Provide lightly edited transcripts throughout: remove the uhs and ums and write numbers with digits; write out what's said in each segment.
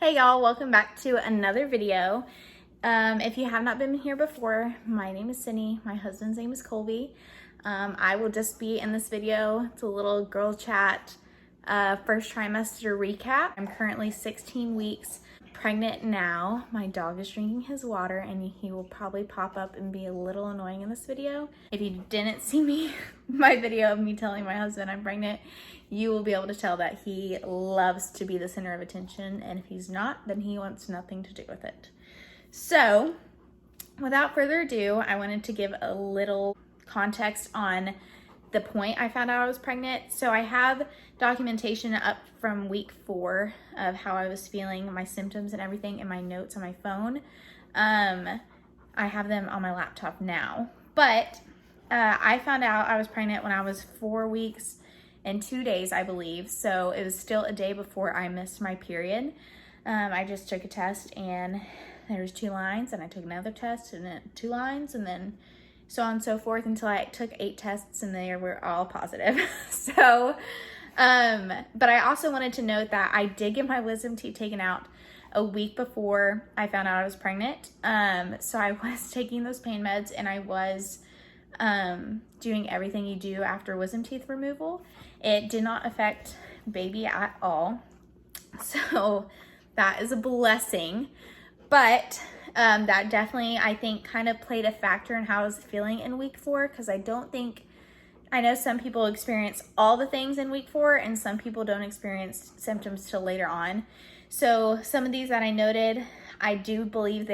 Hey y'all, welcome back to another video. If you have not been here before, my name is Cindy. My husband's name is Colby. I will just be in this video. It's a little girl chat, first trimester recap. I'm currently 16 weeks pregnant now. My dog is drinking his water and he will probably pop up and be a little annoying in this video. If you didn't see my video of me telling my husband I'm pregnant, you will be able to tell that he loves to be the center of attention, and if he's not, then he wants nothing to do with it. So, without further ado, I wanted to give a little context on the point I found out I was pregnant. So I have documentation up from week 4 of how I was feeling, my symptoms and everything in my notes on my phone. I have them on my laptop now, but I found out I was pregnant when I was 4 weeks and 2 days, I believe. So it was still a day before I missed my period. I just took a test and there was 2 lines, and I took another test and then 2 lines, and then so on and so forth until I took 8 tests and they were all positive. So, but I also wanted to note that I did get my wisdom teeth taken out a week before I found out I was pregnant. So I was taking those pain meds, and I was doing everything you do after wisdom teeth removal. It did not affect baby at all. So that is a blessing. But that definitely, I think, kind of played a factor in how I was feeling in week 4, because I know some people experience all the things in week 4 and some people don't experience symptoms till later on. So some of these that I noted, I do believe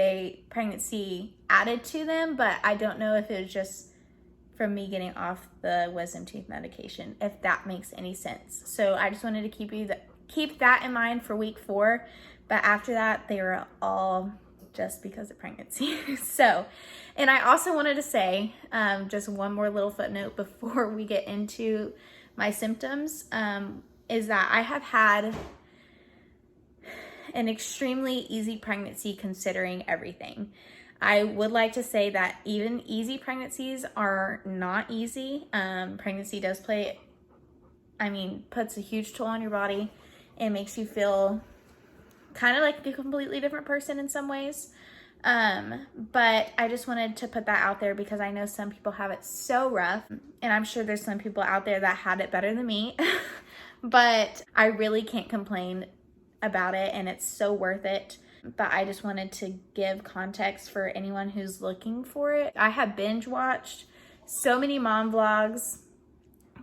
pregnancy added to them, but I don't know if it was just from me getting off the wisdom teeth medication, if that makes any sense. So I just wanted to keep that in mind for week 4, but after that, they were all just because of pregnancy. So, and I also wanted to say, just one more little footnote before we get into my symptoms, is that I have had an extremely easy pregnancy considering everything. I would like to say that even easy pregnancies are not easy. Pregnancy does puts a huge toll on your body. It makes you feel kind of like a completely different person in some ways. But I just wanted to put that out there because I know some people have it so rough, and I'm sure there's some people out there that had it better than me, but I really can't complain about it, and it's so worth it. But I just wanted to give context for anyone who's looking for it. I have binge watched so many mom vlogs,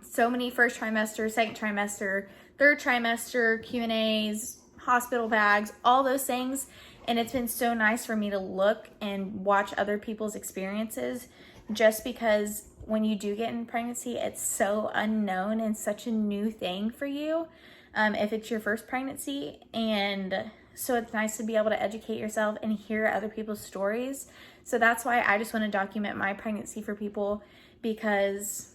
so many first trimester, second trimester, third trimester Q&As, hospital bags, all those things. And it's been so nice for me to look and watch other people's experiences, just because when you do get in pregnancy, it's so unknown and such a new thing for you, if it's your first pregnancy. And so it's nice to be able to educate yourself and hear other people's stories. So that's why I just want to document my pregnancy for people, because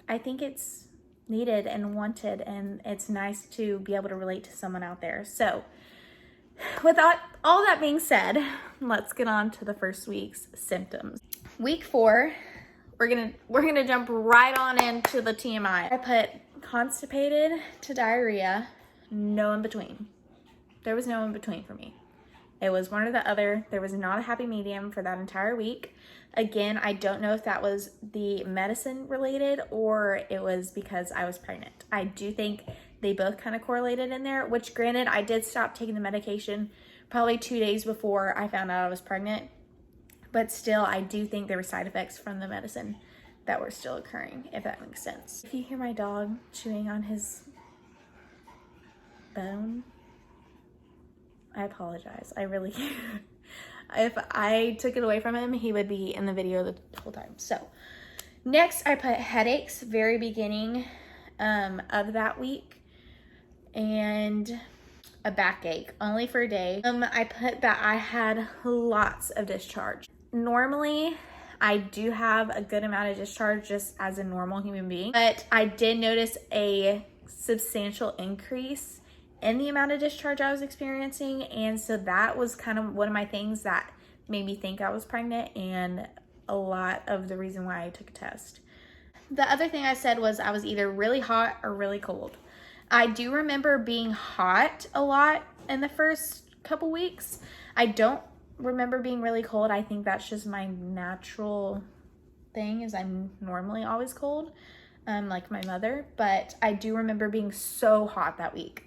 I think it's needed and wanted, and it's nice to be able to relate to someone out there. So with all that being said, let's get on to the first week's symptoms. Week 4, we're gonna jump right on into the TMI. I put constipated to diarrhea, no in between. There was no in between for me. It was one or the other. There was not a happy medium for that entire week. Again, I don't know if that was the medicine related or it was because I was pregnant. I do think they both kind of correlated in there, which granted, I did stop taking the medication probably 2 days before I found out I was pregnant. But still, I do think there were side effects from the medicine that were still occurring, if that makes sense. If you hear my dog chewing on his bone, I apologize. I really if I took it away from him, he would be in the video the whole time. So next, I put headaches, very beginning of that week, and a backache, only for a day. I put that I had lots of discharge. Normally, I do have a good amount of discharge just as a normal human being, but I did notice a substantial increase in the amount of discharge I was experiencing, and so that was kind of one of my things that made me think I was pregnant, and a lot of the reason why I took a test. The other thing I said was I was either really hot or really cold. I do remember being hot a lot in the first couple weeks. I don't remember being really cold. I think that's just my natural thing, is I'm normally always cold, like my mother, but I do remember being so hot that week.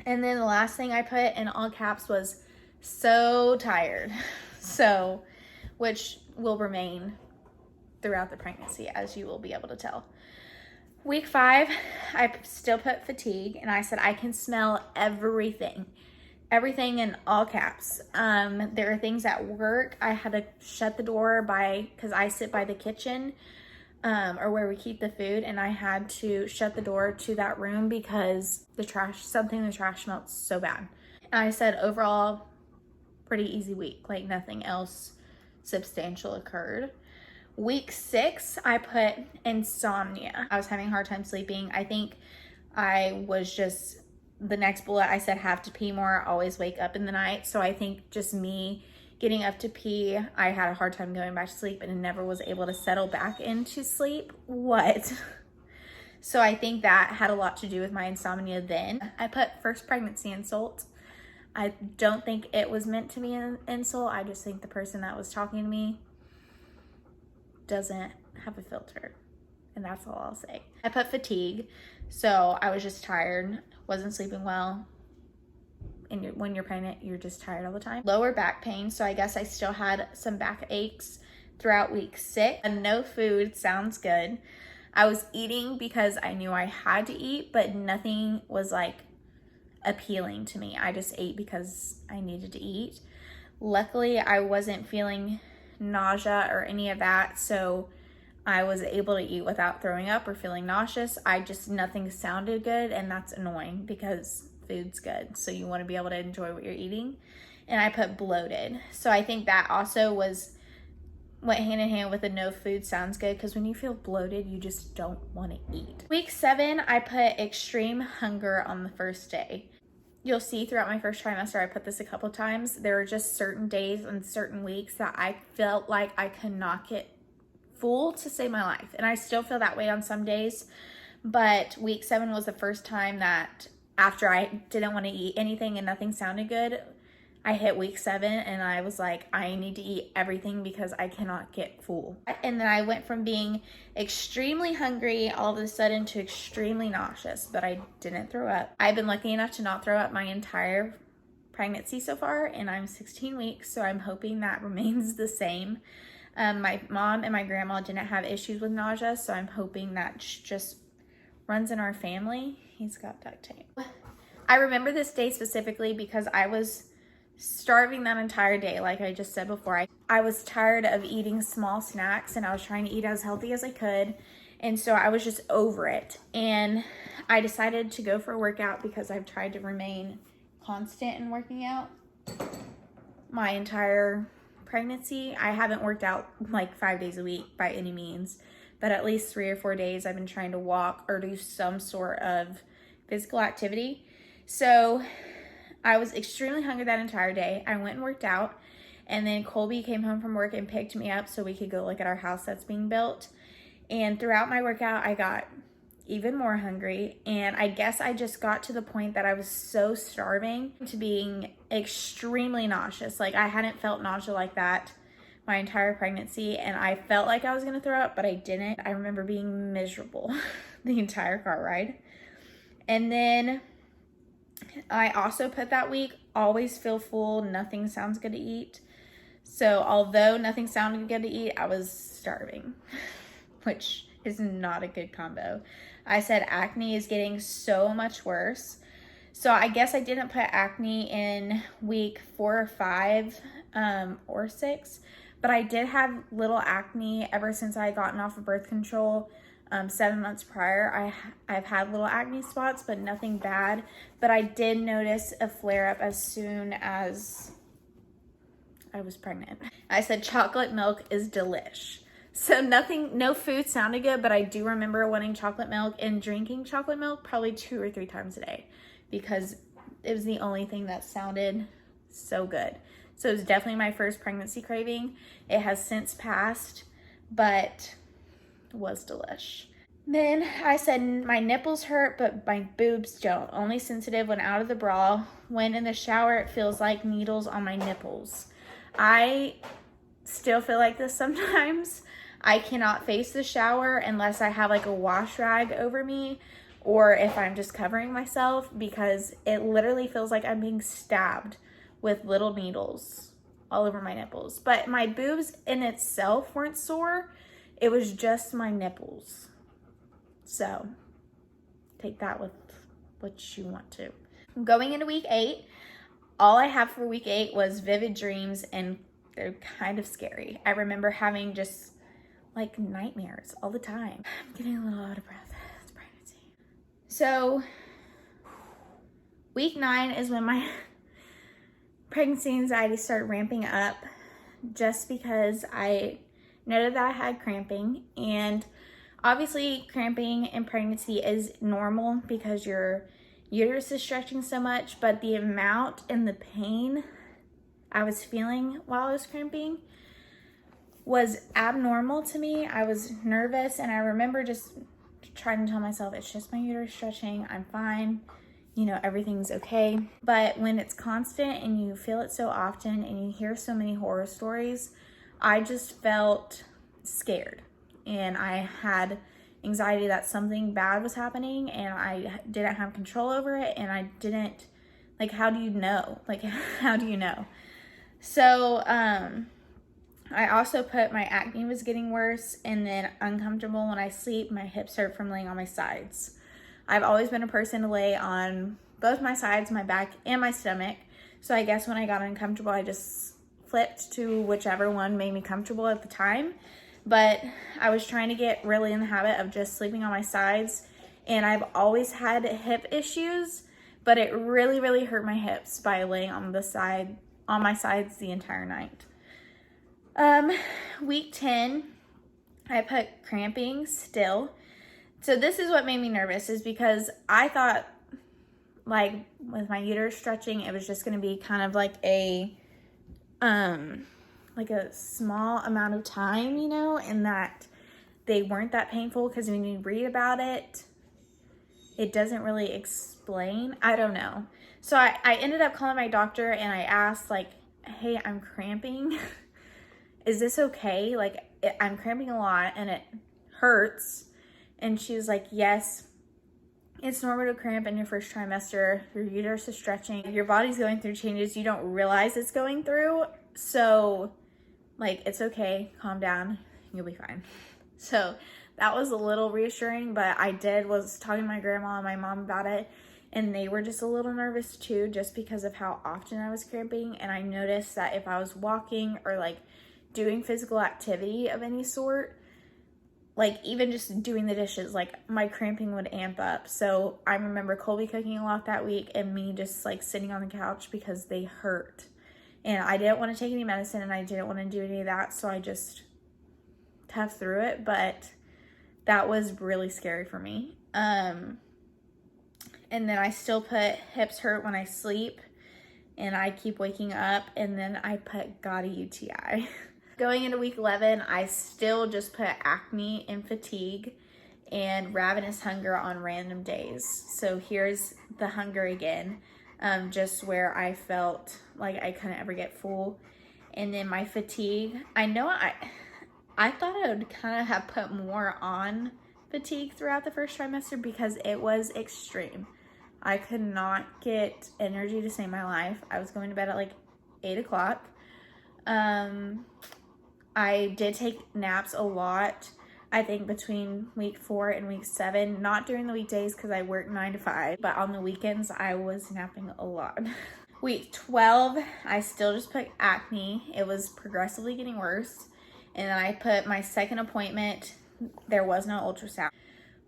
And then the last thing I put in all caps was so tired. So, which will remain throughout the pregnancy, as you will be able to tell. Week 5, I still put fatigue, and I said I can smell everything in all caps. There are things at work. I had to shut the door because I sit by the kitchen, or where we keep the food, and I had to shut the door to that room because something in the trash smelled so bad. And I said overall, pretty easy week, like nothing else substantial occurred. Week 6, I put insomnia. I was having a hard time sleeping. I think I was just, the next bullet I said have to pee more, always wake up in the night. So I think just me getting up to pee, I had a hard time going back to sleep and never was able to settle back into sleep. So I think that had a lot to do with my insomnia then. I put first pregnancy insult. I don't think it was meant to be an insult. I just think the person that was talking to me doesn't have a filter, and that's all I'll say. I put fatigue, so I was just tired, wasn't sleeping well, and when you're pregnant, you're just tired all the time. Lower back pain, so I guess I still had some back aches throughout week 6. And no food sounds good. I was eating because I knew I had to eat, but nothing was like appealing to me. I just ate because I needed to eat. Luckily, I wasn't feeling nausea or any of that, so I was able to eat without throwing up or feeling nauseous. Nothing sounded good, and that's annoying because food's good, so you want to be able to enjoy what you're eating. And I put bloated, so I think that also went hand in hand with the no food sounds good, because when you feel bloated, you just don't want to eat. Week 7, I put extreme hunger on the first day. You'll see throughout my first trimester, I put this a couple times. There are just certain days and certain weeks that I felt like I could not get full to save my life. And I still feel that way on some days. But week 7 was the first time that after I didn't want to eat anything and nothing sounded good, I hit week 7 and I was like, I need to eat everything because I cannot get full. And then I went from being extremely hungry all of a sudden to extremely nauseous, but I didn't throw up. I've been lucky enough to not throw up my entire pregnancy so far, and I'm 16 weeks, so I'm hoping that remains the same. My mom and my grandma didn't have issues with nausea, so I'm hoping that just runs in our family. He's got duct tape. I remember this day specifically because I was starving that entire day. Like I just said before, I was tired of eating small snacks, and I was trying to eat as healthy as I could, and so I was just over it. And I decided to go for a workout because I've tried to remain constant in working out my entire pregnancy. I haven't worked out like 5 days a week by any means, but at least 3 or 4 days I've been trying to walk or do some sort of physical activity. So I was extremely hungry that entire day. I went and worked out, and then Colby came home from work and picked me up so we could go look at our house that's being built. And throughout my workout, I got even more hungry, and I guess I just got to the point that I was so starving to being extremely nauseous. Like I hadn't felt nausea like that my entire pregnancy, and I felt like I was gonna throw up, but I didn't. I remember being miserable the entire car ride. And then I also put that week, always feel full, nothing sounds good to eat. So although nothing sounded good to eat, I was starving, which is not a good combo. I said acne is getting so much worse. So I guess I didn't put acne in week 4 or 5 or 6, but I did have little acne ever since I had gotten off of birth control. 7 months prior, I've had little acne spots, but nothing bad. But I did notice a flare-up as soon as I was pregnant. I said chocolate milk is delish. So no food sounded good, but I do remember wanting chocolate milk and drinking chocolate milk probably 2 or 3 times a day because it was the only thing that sounded so good. So it was definitely my first pregnancy craving. It has since passed, but was delish. Then I said my nipples hurt, but my boobs don't. Only sensitive when out of the bra. When in the shower, it feels like needles on my nipples. I still feel like this sometimes. I cannot face the shower unless I have like a wash rag over me or if I'm just covering myself, because it literally feels like I'm being stabbed with little needles all over my nipples. But my boobs in itself weren't sore. It was just my nipples. So take that with what you want to. Going into week 8, all I have for week 8 was vivid dreams, and they're kind of scary. I remember having just like nightmares all the time. I'm getting a little out of breath. It's pregnancy. So week 9 is when my pregnancy anxiety started ramping up, just because I noted that I had cramping. And obviously cramping in pregnancy is normal because your uterus is stretching so much, but the amount and the pain I was feeling while I was cramping was abnormal to me. I was nervous, and I remember just trying to tell myself, it's just my uterus stretching, I'm fine, you know, everything's okay. But when it's constant and you feel it so often and you hear so many horror stories, I just felt scared, and I had anxiety that something bad was happening and I didn't have control over it, and I didn't, like, how do you know? Like, how do you know? So, I also put my acne was getting worse, and then uncomfortable when I sleep. My hips hurt from laying on my sides. I've always been a person to lay on both my sides, my back, and my stomach. So I guess when I got uncomfortable, I just flipped to whichever one made me comfortable at the time. But I was trying to get really in the habit of just sleeping on my sides, and I've always had hip issues, but it really, really hurt my hips by laying on my sides the entire night. Week 10, I put cramping still. So this is what made me nervous, is because I thought, like, with my uterus stretching, it was just going to be kind of like a small amount of time, you know, and that they weren't that painful, because when you read about it, it doesn't really explain. I don't know. So I ended up calling my doctor, and I asked, like, hey, I'm cramping. Is this okay? Like, I'm cramping a lot and it hurts. And she was like, yes, it's normal to cramp in your first trimester. Your uterus is stretching. Your body's going through changes you don't realize it's going through. So, like, it's okay. Calm down. You'll be fine. So that was a little reassuring, but I was talking to my grandma and my mom about it, and they were just a little nervous too, just because of how often I was cramping. And I noticed that if I was walking or like doing physical activity of any sort, like even just doing the dishes, like my cramping would amp up. So I remember Colby cooking a lot that week, and me just like sitting on the couch because they hurt. And I didn't want to take any medicine, and I didn't want to do any of that. So I just toughed through it, but that was really scary for me. And then I still put hips hurt when I sleep, and I keep waking up, and then I put got a UTI. Going into week 11, I still just put acne and fatigue and ravenous hunger on random days. So here's the hunger again, just where I felt like I couldn't ever get full. And then my fatigue, I know I thought I would kind of have put more on fatigue throughout the first trimester, because it was extreme. I could not get energy to save my life. I was going to bed at like 8 o'clock. I did take naps a lot, I think between week 4 and week 7, not during the weekdays because I work 9 to 5, but on the weekends I was napping a lot. Week 12, I still just put acne. It was progressively getting worse. And then I put my second appointment. There was no ultrasound.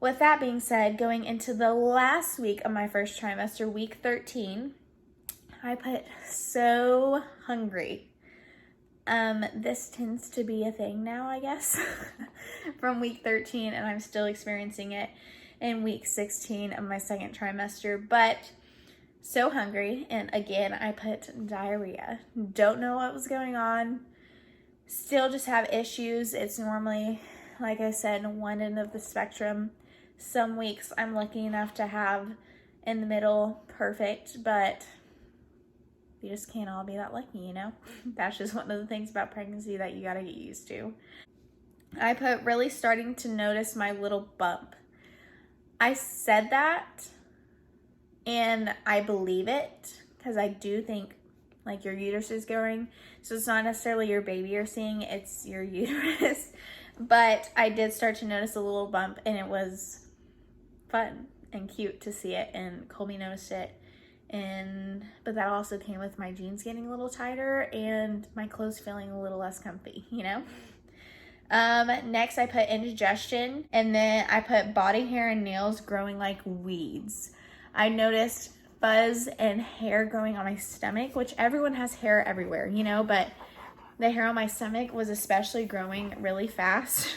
With that being said, going into the last week of my first trimester, week 13, I put so hungry. This tends to be a thing now, I guess, from week 13, and I'm still experiencing it in week 16 of my second trimester, but so hungry. And again, I put diarrhea. Don't know what was going on. Still just have issues. It's normally, like I said, one end of the spectrum. Some weeks I'm lucky enough to have in the middle perfect, but you just can't all be that lucky, you know? That's just one of the things about pregnancy that you gotta get used to. I put really starting to notice my little bump. I said that and I believe it because I do think like your uterus is growing. So it's not necessarily your baby you're seeing, it's your uterus. But I did start to notice a little bump and it was fun and cute to see it, and Colby noticed it. But that also came with my jeans getting a little tighter and my clothes feeling a little less comfy, you know? Next I put indigestion, and then I put body hair and nails growing like weeds. I noticed fuzz and hair growing on my stomach, which everyone has hair everywhere, you know, but the hair on my stomach was especially growing really fast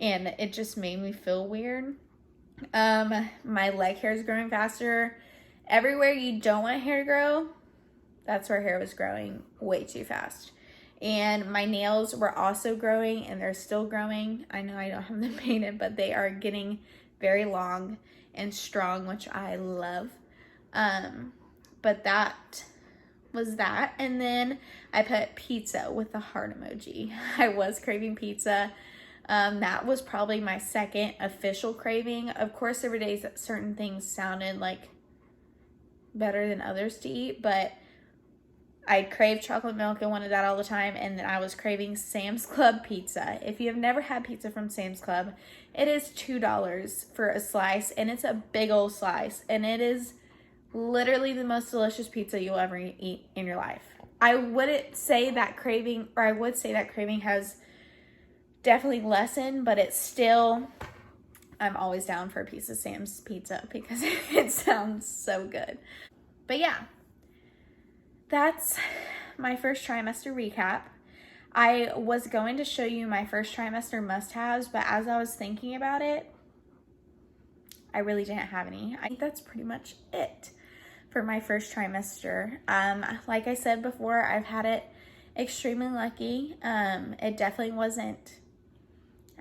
and it just made me feel weird. My leg hair is growing faster. Everywhere you don't want hair to grow, that's where hair was growing way too fast. And my nails were also growing, and they're still growing. I know I don't have them painted, but they are getting very long and strong, which I love. But that was that. And then I put pizza with the heart emoji. I was craving pizza. That was probably my second official craving. Of course, there were days that certain things sounded like better than others to eat, but I craved chocolate milk and wanted that all the time, and then I was craving Sam's Club pizza. If you have never had pizza from Sam's Club, it is $2 for a slice, and it's a big old slice, and it is literally the most delicious pizza you'll ever eat in your life. I wouldn't say that craving, or I would say that craving has definitely lessened, but it's still, I'm always down for a piece of Sam's pizza because it sounds so good. But yeah, that's my first trimester recap. I was going to show you my first trimester must-haves, but as I was thinking about it, I really didn't have any. I think that's pretty much it for my first trimester. Like I said before, I've had it extremely lucky. It definitely wasn't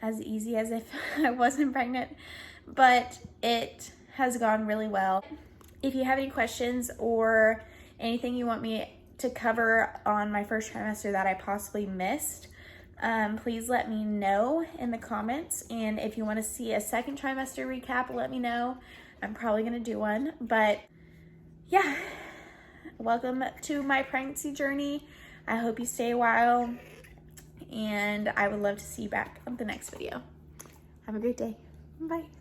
as easy as if I wasn't pregnant, but it has gone really well. If you have any questions or anything you want me to cover on my first trimester that I possibly missed, please let me know in the comments. And if you want to see a second trimester recap, let me know. I'm probably going to do one. But yeah, welcome to my pregnancy journey. I hope you stay a while, and I would love to see you back on the next video. Have a great day. Bye.